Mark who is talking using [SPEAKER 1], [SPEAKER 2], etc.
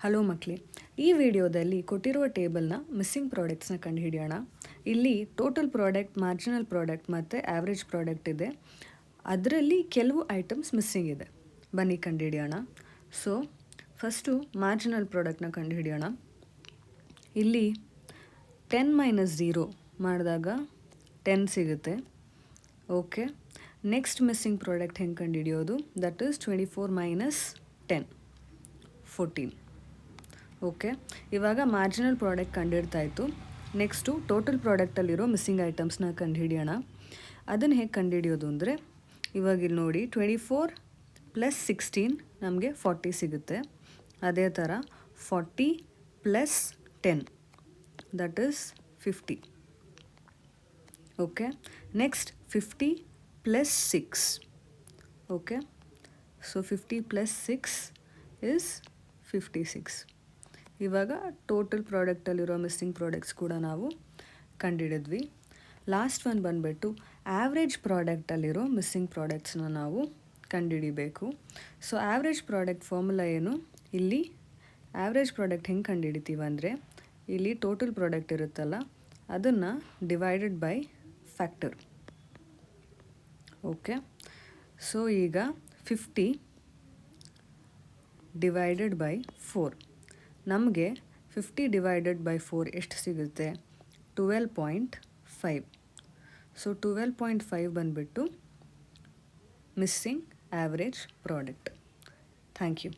[SPEAKER 1] Hello ಮಕ್ಕಳೇ, ಈ ವಿಡಿಯೋದಲ್ಲಿ ಕೊಟ್ಟಿರುವ ಟೇಬಲ್ನ ಮಿಸ್ಸಿಂಗ್ ಪ್ರಾಡಕ್ಟ್ಸ್ನ ಕಂಡುಹಿಡಿಯೋಣ. ಇಲ್ಲಿ ಟೋಟಲ್ ಪ್ರಾಡಕ್ಟ್, ಮಾರ್ಜಿನಲ್ ಪ್ರಾಡಕ್ಟ್ ಮತ್ತು ಆವ್ರೇಜ್ ಪ್ರಾಡಕ್ಟ್ ಇದೆ. ಅದರಲ್ಲಿ ಕೆಲವು ಐಟಮ್ಸ್ ಮಿಸ್ಸಿಂಗ್ ಇದೆ. ಬನ್ನಿ ಕಂಡುಹಿಡಿಯೋಣ. ಸೊ ಫಸ್ಟು ಮಾರ್ಜಿನಲ್ ಪ್ರಾಡಕ್ಟ್ನ ಕಂಡುಹಿಡಿಯೋಣ. ಇಲ್ಲಿ 10 - 0 ಮಾಡಿದಾಗ 10 ಸಿಗುತ್ತೆ. ಓಕೆ, ನೆಕ್ಸ್ಟ್ ಮಿಸ್ಸಿಂಗ್ ಪ್ರಾಡಕ್ಟ್ ಹೆಂಗೆ ಕಂಡುಹಿಡಿಯೋದು? That is 24 - 10 14. ಓಕೆ, ಇವಾಗ ಮಾರ್ಜಿನಲ್ ಪ್ರಾಡಕ್ಟ್ ಕಂಡುಹಿಡ್ತಾಯಿತ್ತು. ನೆಕ್ಸ್ಟು ಟೋಟಲ್ ಪ್ರಾಡಕ್ಟಲ್ಲಿರೋ ಮಿಸ್ಸಿಂಗ್ ಐಟಮ್ಸ್ನ ಕಂಡುಹಿಡಿಯೋಣ. ಅದನ್ನು ಹೇಗೆ ಕಂಡುಹಿಡಿಯೋದು ಅಂದರೆ, ಇವಾಗ ಇಲ್ಲಿ ನೋಡಿ 24 + 16 ನಮಗೆ 40 ಸಿಗುತ್ತೆ. ಅದೇ ಥರ 40 + 10 that is 50. Okay, next 50 + 6. Okay, so 50 + 6 is 56. ಇವಾಗ ಟೋಟಲ್ ಪ್ರಾಡಕ್ಟಲ್ಲಿರೋ ಮಿಸ್ಸಿಂಗ್ ಪ್ರಾಡಕ್ಟ್ಸ್ ಕೂಡ ನಾವು ಕಂಡುಹಿಡಿದ್ವಿ. ಲಾಸ್ಟ್ ಒನ್ ಬಂದುಬಿಟ್ಟು ಆವ್ರೇಜ್ ಪ್ರಾಡಕ್ಟಲ್ಲಿರೋ ಮಿಸ್ಸಿಂಗ್ ಪ್ರಾಡಕ್ಟ್ಸ್ನ ನಾವು ಕಂಡುಹಿಡಿಬೇಕು. ಸೊ ಆವ್ರೇಜ್ ಪ್ರಾಡಕ್ಟ್ ಫಾರ್ಮುಲಾ ಏನು? ಇಲ್ಲಿ ಆವ್ರೇಜ್ ಪ್ರಾಡಕ್ಟ್ ಹೆಂಗೆ ಕಂಡುಹಿಡಿತೀವಿ ಅಂದರೆ, ಇಲ್ಲಿ ಟೋಟಲ್ ಪ್ರಾಡಕ್ಟ್ ಇರುತ್ತಲ್ಲ, ಅದನ್ನು divided by factor. Okay, so ಈಗ 50 ಡಿವೈಡೆಡ್ ಬೈ 4. ನಮಗೆ 50 ಡಿವೈಡೆಡ್ ಬೈ 4 ಎಷ್ಟು ಸಿಗುತ್ತೆ? 12.5. ಸೊ 12.5 ಬಂದುಬಿಟ್ಟು missing average product. Thank you.